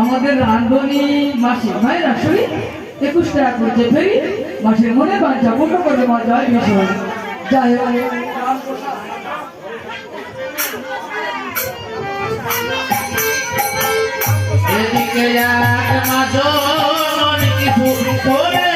আমাদের রান্ধনী মাসি মায়ের আসলে 21 টাকা করছে ফেরি মাসের মনে বাচ্চা পূর্ণ করবে মা জয় বিষয় যাই হোক এদিকে এক মাঝো অনেক কিছু করে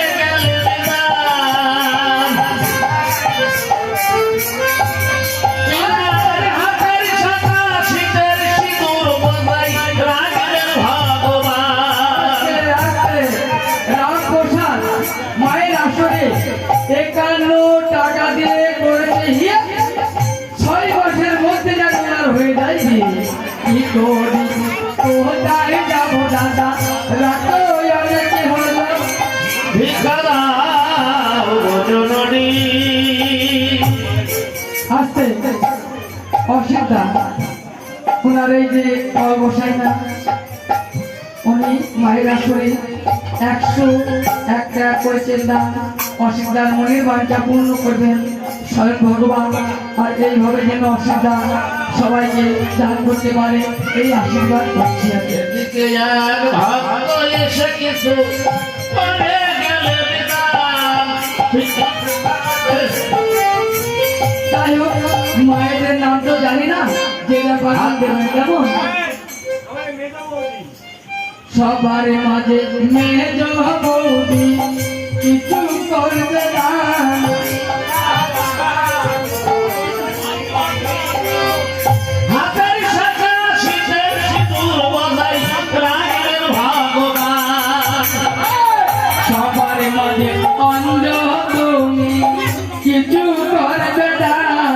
অসুবিধা ওনার এই যে বসাই না উনি মায়ের আসরে 101 টাকা করেছেন দান অসুবিধার মনের বাঞ্ছা পূর্ণ করবেন স্বয়ং ভগবান আর এইভাবে যেন অসুবিধা সবাইকে দান করতে পারে এই আশীর্বাদ করছি যাই হোক মায়েদের নাম তো জানি না যে ব্যাপার কেমন সবার মাঝে মেজ বৌদি কিছু করবে না হাতের শাখা শীতের সিঁদুর বজাই রাখেন ভগবান সবার মাঝে অন্ধ তুমি